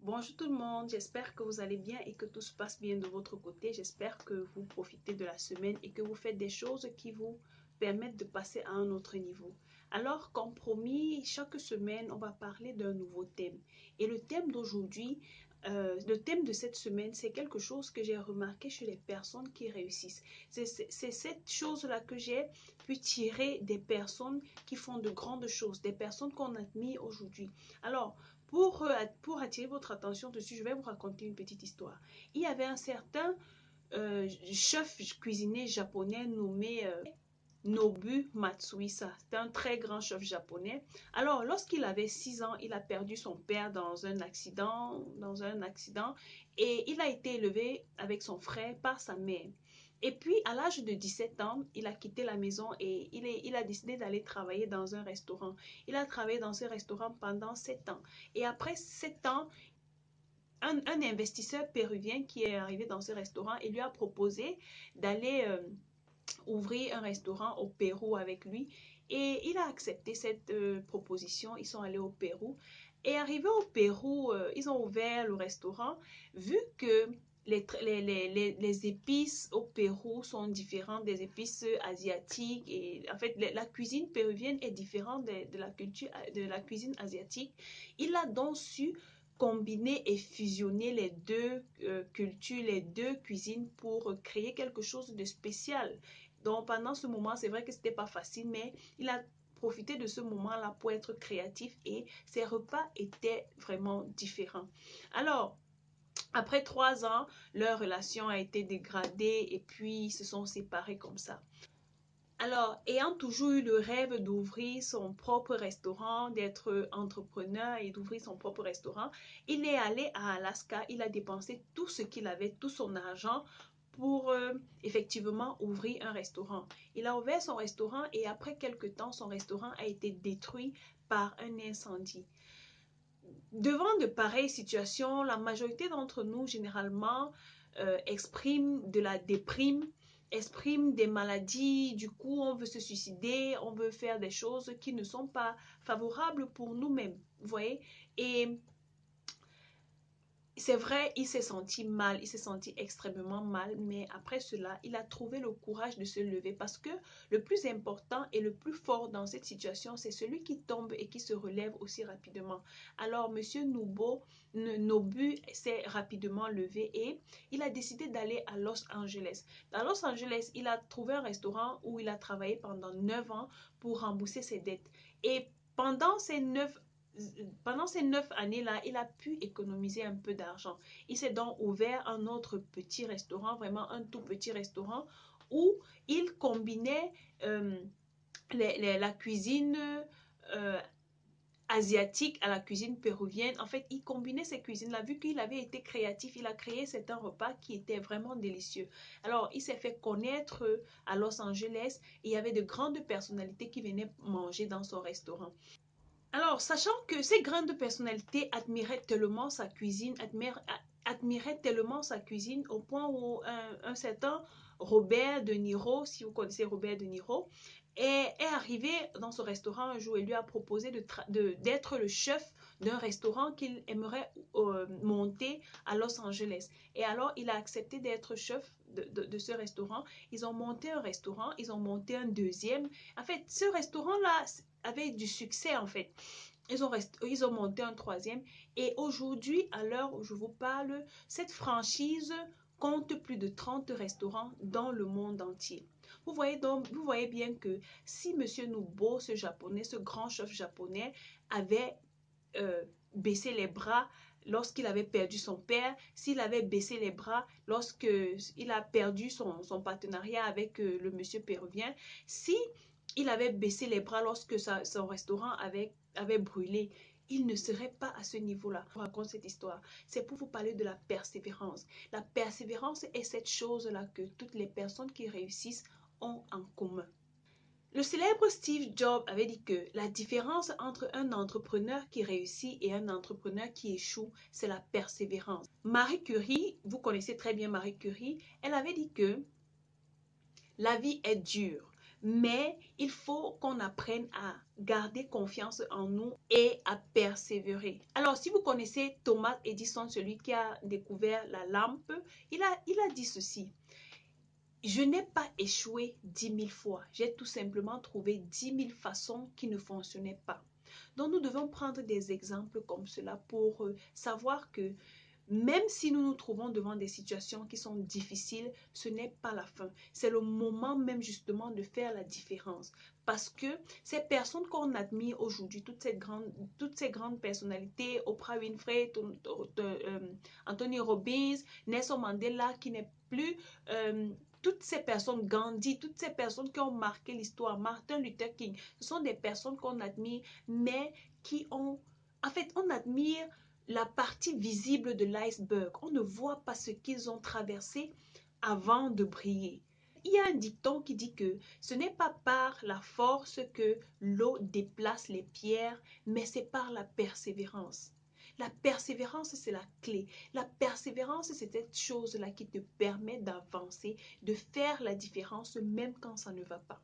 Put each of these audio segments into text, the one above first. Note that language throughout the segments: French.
Bonjour tout le monde, j'espère que vous allez bien et que tout se passe bien de votre côté. J'espère que vous profitez de la semaine et que vous faites des choses qui vous permettent de passer à un autre niveau. Alors, comme promis, chaque semaine, on va parler d'un nouveau thème. Et le thème d'aujourd'hui, le thème de cette semaine, c'est quelque chose que j'ai remarqué chez les personnes qui réussissent. C'est cette chose-là que j'ai pu tirer des personnes qui font de grandes choses, des personnes qu'on admire aujourd'hui. Alors, pour attirer votre attention dessus, je vais vous raconter une petite histoire. Il y avait un certain chef cuisinier japonais nommé Nobu Matsuhisa. C'était un très grand chef japonais. Alors, lorsqu'il avait 6 ans, il a perdu son père dans un accident et il a été élevé avec son frère par sa mère. Et puis, à l'âge de 17 ans, il a quitté la maison et il a décidé d'aller travailler dans un restaurant. Il a travaillé dans ce restaurant pendant 7 ans. Et après 7 ans, un investisseur péruvien qui est arrivé dans ce restaurant et lui a proposé d'aller ouvrir un restaurant au Pérou avec lui. Et il a accepté cette proposition. Ils sont allés au Pérou. Et arrivé au Pérou, ils ont ouvert le restaurant. Vu que les épices au Pérou sont différentes des épices asiatiques et en fait la cuisine péruvienne est différente de la culture de la cuisine asiatique. Il a donc su combiner et fusionner les deux cultures, les deux cuisines pour créer quelque chose de spécial. Donc pendant ce moment, c'est vrai que c'était pas facile, mais il a profité de ce moment-là pour être créatif et ses repas étaient vraiment différents. Alors, après 3 ans, leur relation a été dégradée et puis ils se sont séparés comme ça. Alors, ayant toujours eu le rêve d'ouvrir son propre restaurant, d'être entrepreneur et d'ouvrir son propre restaurant, il est allé à Alaska, il a dépensé tout ce qu'il avait, tout son argent pour effectivement ouvrir un restaurant. Il a ouvert son restaurant et après quelques temps, son restaurant a été détruit par un incendie. Devant de pareilles situations, la majorité d'entre nous, généralement, expriment de la déprime, expriment des maladies, du coup, on veut se suicider, on veut faire des choses qui ne sont pas favorables pour nous-mêmes, vous voyez? Et c'est vrai, il s'est senti mal, il s'est senti extrêmement mal, mais après cela, il a trouvé le courage de se lever parce que le plus important et le plus fort dans cette situation, c'est celui qui tombe et qui se relève aussi rapidement. Alors, Monsieur Nobu s'est rapidement levé et il a décidé d'aller à Los Angeles. Dans Los Angeles, il a trouvé un restaurant où il a travaillé pendant 9 ans pour rembourser ses dettes. Et pendant ces 9 années-là, il a pu économiser un peu d'argent. Il s'est donc ouvert un autre petit restaurant, vraiment un tout petit restaurant, où il combinait la cuisine euh, asiatique à la cuisine péruvienne. En fait, il combinait ces cuisines-là. Vu qu'il avait été créatif, il a créé certains repas qui étaient vraiment délicieux. Alors, il s'est fait connaître à Los Angeles et il y avait de grandes personnalités qui venaient manger dans son restaurant. Alors, sachant que ces grandes personnalités admiraient tellement sa cuisine, admiraient tellement sa cuisine au point où un certain Robert De Niro, si vous connaissez Robert De Niro, est arrivé dans ce restaurant un jour et lui a proposé d'être le chef d'un restaurant qu'il aimerait monter à Los Angeles. Et alors, il a accepté d'être chef de ce restaurant. Ils ont monté un restaurant, ils ont monté un deuxième. En fait, ce restaurant-là avait du succès, en fait. Ils ont monté un troisième et aujourd'hui, à l'heure où je vous parle, cette franchise compte plus de 30 restaurants dans le monde entier. Vous voyez donc, vous voyez bien que si Monsieur Nobu, ce japonais, ce grand chef japonais, avait baissé les bras lorsqu'il avait perdu son père, s'il avait baissé les bras lorsqu'il a perdu son partenariat avec le monsieur péruvien, si il avait baissé les bras lorsque son restaurant avait brûlé, il ne serait pas à ce niveau-là. Je vous raconte cette histoire. C'est pour vous parler de la persévérance. La persévérance est cette chose-là que toutes les personnes qui réussissent ont en commun. Le célèbre Steve Jobs avait dit que la différence entre un entrepreneur qui réussit et un entrepreneur qui échoue, c'est la persévérance. Marie Curie, vous connaissez très bien Marie Curie, elle avait dit que la vie est dure, Mais il faut qu'on apprenne à garder confiance en nous et à persévérer. Alors, si vous connaissez Thomas Edison, celui qui a découvert la lampe, il a dit ceci. Je n'ai pas échoué 10 000 fois. J'ai tout simplement trouvé 10 000 façons qui ne fonctionnaient pas. Donc, nous devons prendre des exemples comme cela pour savoir que même si nous nous trouvons devant des situations qui sont difficiles, ce n'est pas la fin. C'est le moment même justement de faire la différence. Parce que ces personnes qu'on admire aujourd'hui, toutes ces grandes personnalités, Oprah Winfrey, Anthony Robbins, Nelson Mandela, qui n'est plus... toutes ces personnes, Gandhi, toutes ces personnes qui ont marqué l'histoire, Martin Luther King, ce sont des personnes qu'on admire, mais qui ont... En fait, on admire la partie visible de l'iceberg. On ne voit pas ce qu'ils ont traversé avant de briller. Il y a un dicton qui dit que ce n'est pas par la force que l'eau déplace les pierres, mais c'est par la persévérance. La persévérance, c'est la clé. La persévérance, c'est cette chose-là qui te permet d'avancer, de faire la différence même quand ça ne va pas.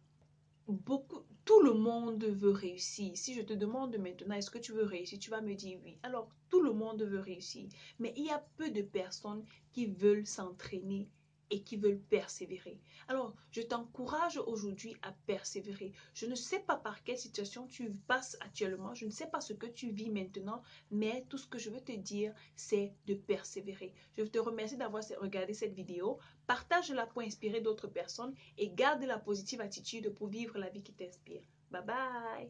Tout le monde veut réussir. Si je te demande maintenant, est-ce que tu veux réussir? Tu vas me dire oui. Alors, tout le monde veut réussir. Mais il y a peu de personnes qui veulent s'entraîner et qui veulent persévérer. Alors, je t'encourage aujourd'hui à persévérer. Je ne sais pas par quelle situation tu passes actuellement. Je ne sais pas ce que tu vis maintenant. Mais tout ce que je veux te dire, c'est de persévérer. Je te remercie d'avoir regardé cette vidéo. Partage-la pour inspirer d'autres personnes et garde la positive attitude pour vivre la vie qui t'inspire. Bye bye!